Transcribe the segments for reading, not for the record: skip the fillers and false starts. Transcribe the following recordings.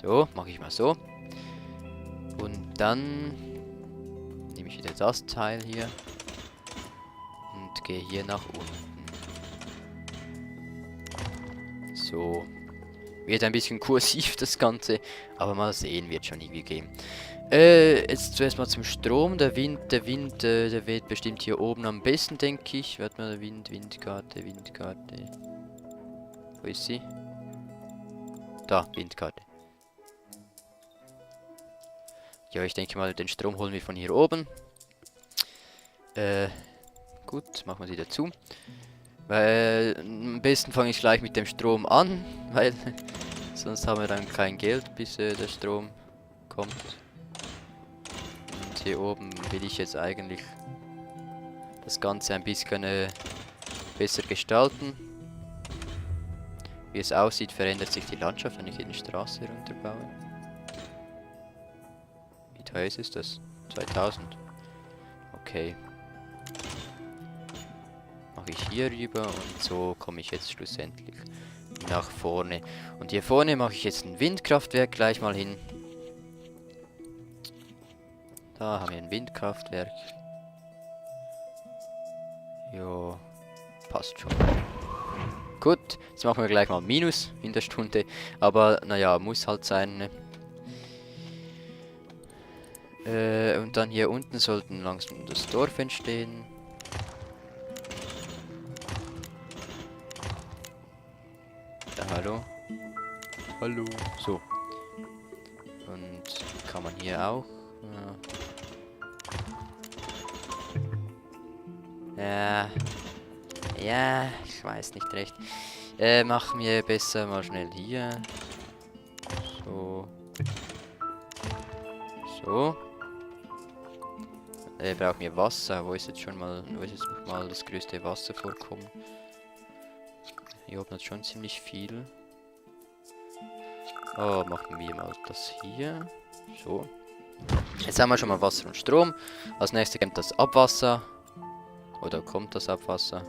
So, mache ich mal so. Und dann nehme ich wieder das Teil hier und gehe hier nach unten. So. Wird ein bisschen kursiv das Ganze, aber mal sehen, wird schon irgendwie gehen. Jetzt zuerst mal zum Strom. Der Wind, der weht bestimmt hier oben am besten, denke ich. Warte mal, Windkarte. Wo ist sie? Da, Windkarte. Ja, ich denke mal, den Strom holen wir von hier oben. Gut, machen wir sie dazu. Weil am besten fange ich gleich mit dem Strom an, weil sonst haben wir dann kein Geld, bis der Strom kommt. Und hier oben will ich jetzt eigentlich das Ganze ein bisschen besser gestalten. Wie es aussieht, verändert sich die Landschaft, wenn ich hier eine Straße runterbaue. Wie teuer ist das? 2000. Okay. Mache ich hier rüber und so komme ich jetzt schlussendlich nach vorne. Und hier vorne mache ich jetzt ein Windkraftwerk gleich mal hin. Da haben wir ein Windkraftwerk. Jo, passt schon. Gut, jetzt machen wir gleich mal Minus in der Stunde. Aber naja, muss halt sein. Ne? Und dann hier unten sollten langsam das Dorf entstehen. Ja, hallo. Hallo. So. Und kann man hier auch. Ja. Ja, ich weiß nicht recht. Machen wir besser mal schnell hier. So. So. Brauchen wir Wasser. Wo ist jetzt noch mal das größte Wasservorkommen? Hier oben hat schon ziemlich viel. Oh, machen wir mal das hier. So. Jetzt haben wir schon mal Wasser und Strom. Als nächstes kommt das Abwasser. Oder kommt das Abwasser?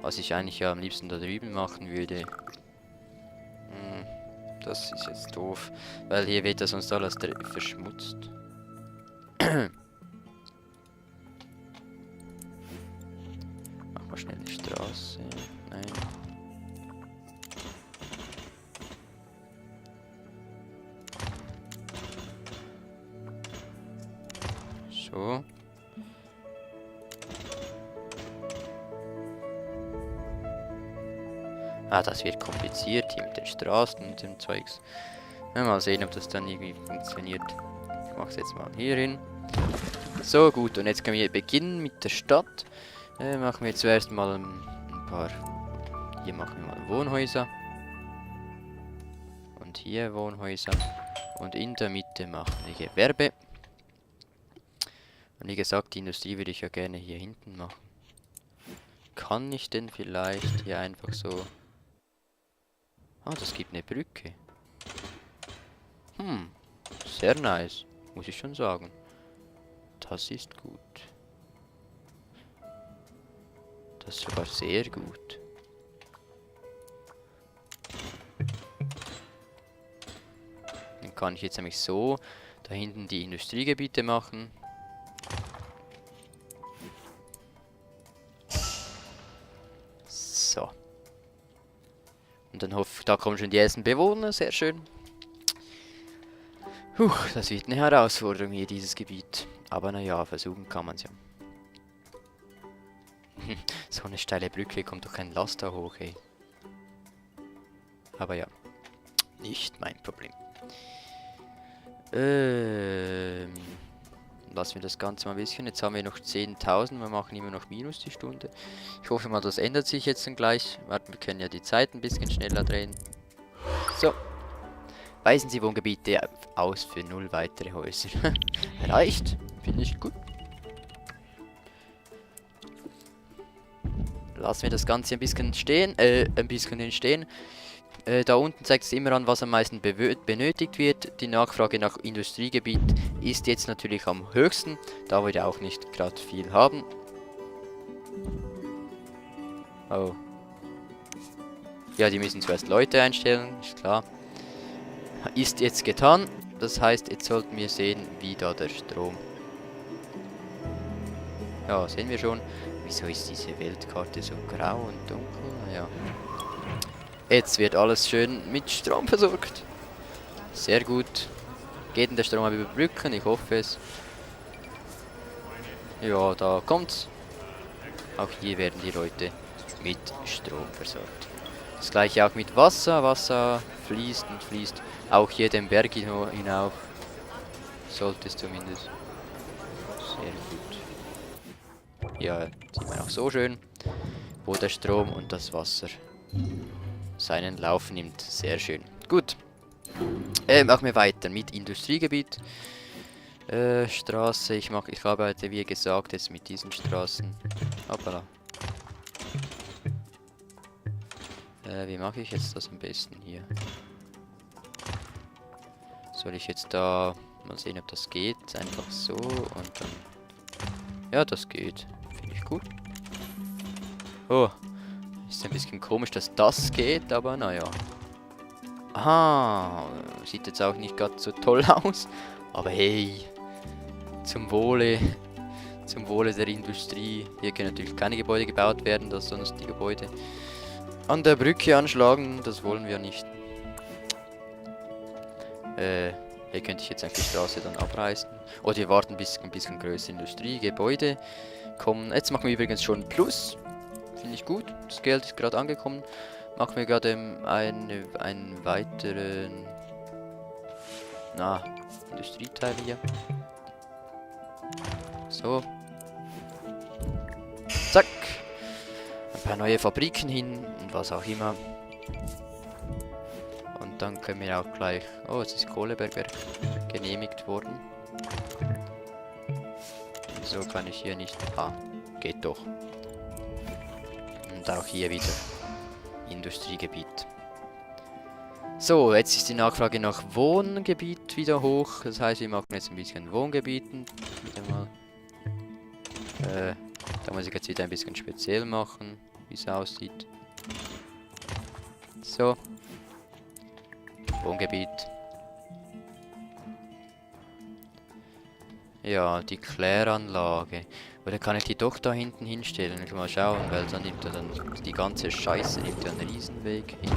Was ich eigentlich ja am liebsten da drüben machen würde. Das ist jetzt doof. Weil hier wird das sonst alles verschmutzt. Mach mal schnell die Straße. Nein. So. Ah, das wird kompliziert hier mit den Straßen und dem Zeugs. Mal sehen, ob das dann irgendwie funktioniert. Ich mache es jetzt mal hier hin. So, gut. Und jetzt können wir beginnen mit der Stadt. Machen wir zuerst mal ein paar... Hier machen wir mal Wohnhäuser. Und hier Wohnhäuser. Und in der Mitte machen wir Gewerbe. Und wie gesagt, die Industrie würde ich ja gerne hier hinten machen. Kann ich denn vielleicht hier einfach so... Ah, das gibt eine Brücke. Sehr nice, muss ich schon sagen. Das ist gut. Das ist sogar sehr gut. Dann kann ich jetzt nämlich so da hinten die Industriegebiete machen. So. Und dann da kommen schon die ersten Bewohner, sehr schön. Das wird eine Herausforderung hier, dieses Gebiet. Aber naja, versuchen kann man es ja. So eine steile Brücke, kommt doch kein Laster hoch, ey. Aber ja, nicht mein Problem. Lassen wir das Ganze mal ein bisschen. Jetzt haben wir noch 10.000. Wir machen immer noch Minus die Stunde. Ich hoffe mal, das ändert sich jetzt dann gleich. Warten, wir können ja die Zeit ein bisschen schneller drehen. So. Weisen Sie Wohngebiete aus für 0 weitere Häuser. Reicht. Finde ich gut. Lassen wir das Ganze ein bisschen stehen. Entstehen. Da unten zeigt es immer an, was am meisten benötigt wird. Die Nachfrage nach Industriegebiet ist jetzt natürlich am höchsten, da wir auch nicht gerade viel haben. Oh. Ja, die müssen zuerst Leute einstellen, ist klar. Ist jetzt getan. Das heißt, jetzt sollten wir sehen, wie da der Strom... Ja, sehen wir schon. Wieso ist diese Weltkarte so grau und dunkel? Naja. Jetzt wird alles schön mit Strom versorgt. Sehr gut. Geht denn der Strom aber überbrücken? Ich hoffe es. Ja, da kommt's. Auch hier werden die Leute mit Strom versorgt. Das gleiche auch mit Wasser. Wasser fließt und fließt. Auch hier den Berg hinauf. Sollte es zumindest. Sehr gut. Ja, sieht man auch so schön, wo der Strom und das Wasser seinen Lauf nimmt. Sehr schön. Gut. Machen wir weiter mit Industriegebiet. Straße. Ich arbeite, wie gesagt, jetzt mit diesen Straßen. Hoppala. Wie mache ich jetzt das am besten hier? Soll ich jetzt da mal sehen, ob das geht? Einfach so und dann... Ja, das geht. Finde ich gut. Oh. Ist ein bisschen komisch, dass das geht, aber naja. Aha. Sieht jetzt auch nicht ganz so toll aus. Aber hey. Zum Wohle der Industrie. Hier können natürlich keine Gebäude gebaut werden, dass sonst die Gebäude an der Brücke anschlagen. Das wollen wir nicht. Hier könnte ich jetzt eigentlich die Straße dann abreißen. Oder wir warten, bis ein bisschen größere Industriegebäude kommen. Jetzt machen wir übrigens schon Plus. Finde ich gut. Das Geld ist gerade angekommen. Machen wir gerade einen weiteren Industrieteil hier. So. Zack. Ein paar neue Fabriken hin und was auch immer. Und dann können wir auch gleich... Oh, es ist Kohlebergwerk genehmigt worden. Wieso kann ich hier nicht... Ah, geht doch. Und auch hier wieder Industriegebiet. So, jetzt ist die Nachfrage nach Wohngebiet wieder hoch. Das heißt, wir machen jetzt ein bisschen Wohngebieten. Wieder mal. Da muss ich jetzt wieder ein bisschen speziell machen, wie es aussieht. So. Wohngebiet. Ja, die Kläranlage. Oder kann ich die doch da hinten hinstellen? Ich mal schauen, weil dann nimmt er dann die ganze Scheiße nimmt er einen Riesenweg hin.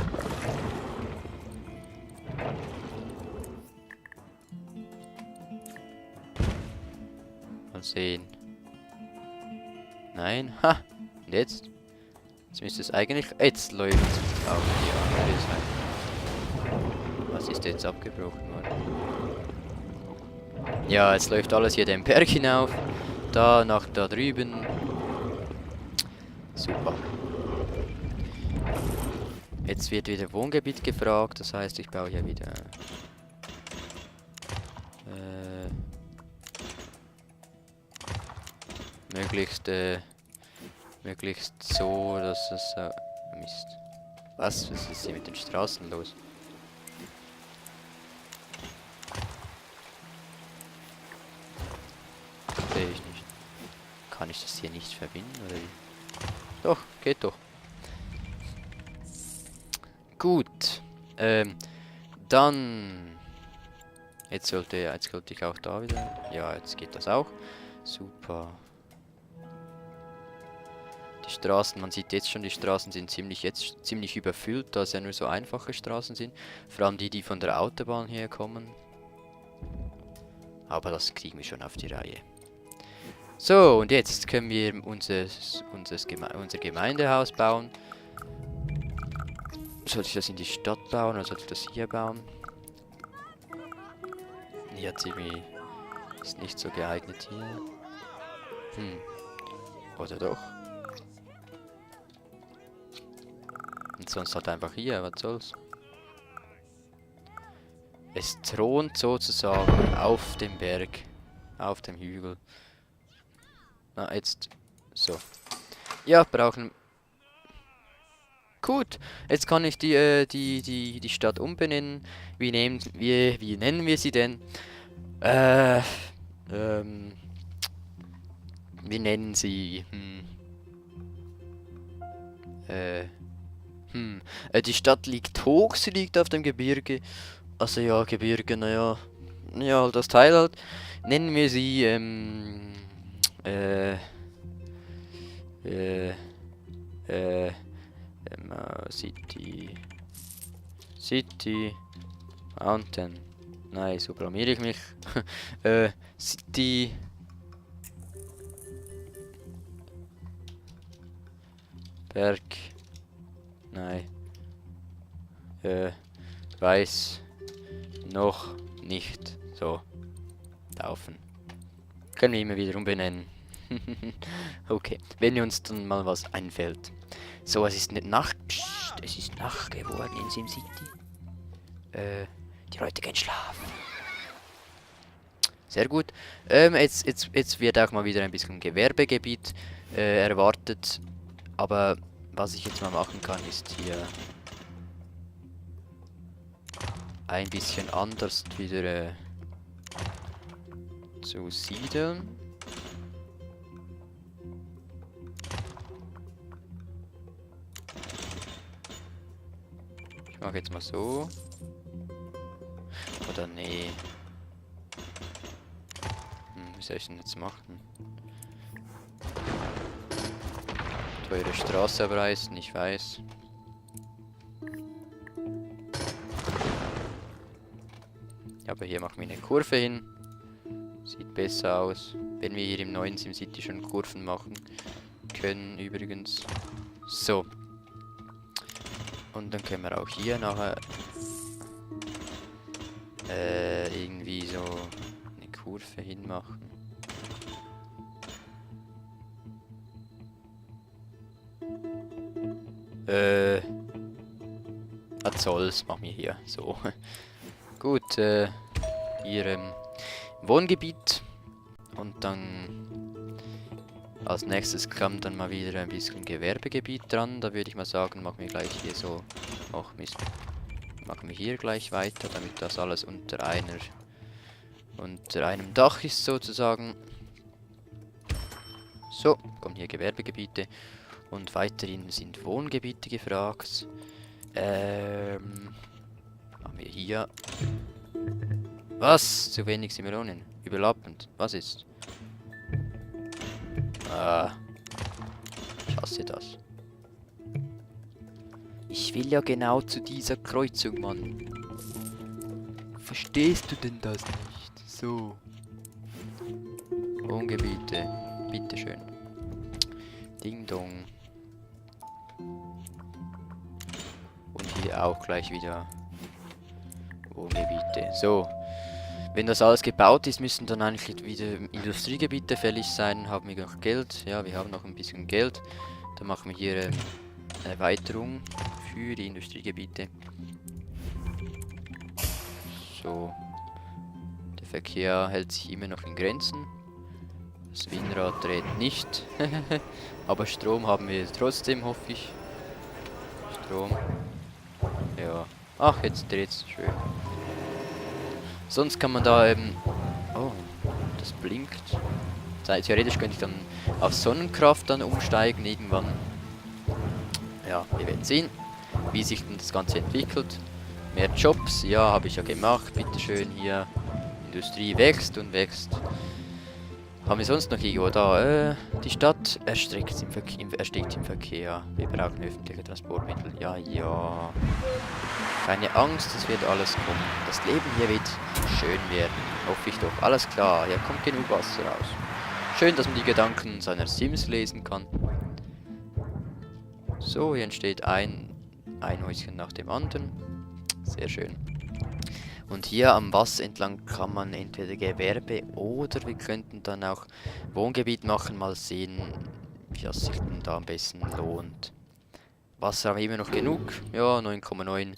Mal sehen. Nein. Ha! Und jetzt? Jetzt müsste es eigentlich... Jetzt läuft auch die andere Seite. Was ist jetzt abgebrochen worden? Ja, jetzt läuft alles hier den Berg hinauf. Da, nach da drüben. Super. Jetzt wird wieder Wohngebiet gefragt. Das heißt, ich baue hier wieder... möglichst so, dass es... Mist. Was ist hier mit den Straßen los? Sehe ich nicht. Kann ich das hier nicht verbinden, oder wie? Doch, geht doch. Gut. Dann... Jetzt sollte ich auch da wieder... Ja, jetzt geht das auch. Super. Die Straßen, man sieht jetzt schon, die Straßen sind ziemlich überfüllt, da es ja nur so einfache Straßen sind. Vor allem die von der Autobahn herkommen. Aber das kriegen wir schon auf die Reihe. So, und jetzt können wir unser Gemeindehaus bauen. Sollte ich das in die Stadt bauen oder sollte ich das hier bauen? Hier ist nicht so geeignet hier. Oder doch? Und sonst halt einfach hier, was soll's? Es thront sozusagen auf dem Berg, auf dem Hügel. Na, jetzt so. Ja, brauchen... Gut, jetzt kann ich die Stadt umbenennen. Wie nennen wir sie denn? Wir nennen sie... Die Stadt liegt hoch, sie liegt auf dem Gebirge. Also ja, Gebirge, naja. Ja, halt das Teil halt. Nennen wir sie, äh, äh, City. City. Mountain. Nein, so blamiere ich mich. City. Berg. Nein. Weiß. Noch nicht. So. Laufen. Können wir immer wieder umbenennen. Okay. Wenn uns dann mal was einfällt. So, es ist nicht Nacht. Psst, es ist Nacht geworden in SimCity. Die Leute gehen schlafen. Sehr gut. Jetzt wird auch mal wieder ein bisschen Gewerbegebiet erwartet. Aber was ich jetzt mal machen kann, ist hier ein bisschen anders wieder zu siedeln. Ich mache jetzt mal so. Oder nee. Wie soll ich denn jetzt machen? Teure Straße abreißen, ich weiß. Aber hier machen wir eine Kurve hin. Sieht besser aus. Wenn wir hier im neuen SimCity schon Kurven machen können, übrigens. So. Und dann können wir auch hier nachher irgendwie so eine Kurve hinmachen. Was soll's, machen wir hier so. Gut, hier Wohngebiet. Und dann als nächstes kommt dann mal wieder ein bisschen Gewerbegebiet dran. Da würde ich mal sagen, machen wir gleich hier so. Ach Mist. Machen wir hier gleich weiter, damit das alles unter einem Dach ist sozusagen. So, kommen hier Gewerbegebiete. Und weiterhin sind Wohngebiete gefragt. Haben wir hier. Was? Zu wenig Simonen. Überlappend. Was ist? Ah. Ich hasse das. Ich will ja genau zu dieser Kreuzung, Mann. Verstehst du denn das nicht? So. Wohngebiete. Bitteschön. Ding Dong. Und hier auch gleich wieder Wohngebiete. So. Wenn das alles gebaut ist, müssen dann eigentlich wieder Industriegebiete fällig sein. Haben wir noch Geld? Ja, wir haben noch ein bisschen Geld. Dann machen wir hier eine Erweiterung für die Industriegebiete. So. Der Verkehr hält sich immer noch in Grenzen. Das Windrad dreht nicht. Aber Strom haben wir trotzdem, hoffe ich. Strom. Ja. Ach, jetzt dreht es schön. Sonst kann man da eben... Oh, das blinkt. Theoretisch könnte ich dann auf Sonnenkraft dann umsteigen irgendwann. Ja, wir werden sehen, wie sich denn das Ganze entwickelt. Mehr Jobs, ja, habe ich ja gemacht. Bitteschön hier. Industrie wächst und wächst. Haben wir sonst noch irgendwo da? Die Stadt erstickt im Verkehr. Wir brauchen öffentliche Transportmittel. Ja, ja. Keine Angst, es wird alles kommen. Das Leben hier wird schön werden. Hoffe ich doch. Alles klar, hier kommt genug Wasser raus. Schön, dass man die Gedanken seiner Sims lesen kann. So, hier entsteht ein Häuschen nach dem anderen. Sehr schön. Und hier am Wasser entlang kann man entweder Gewerbe oder wir könnten dann auch Wohngebiet machen. Mal sehen, wie das sich denn da am besten lohnt. Wasser haben wir immer noch genug. Ja, 9,9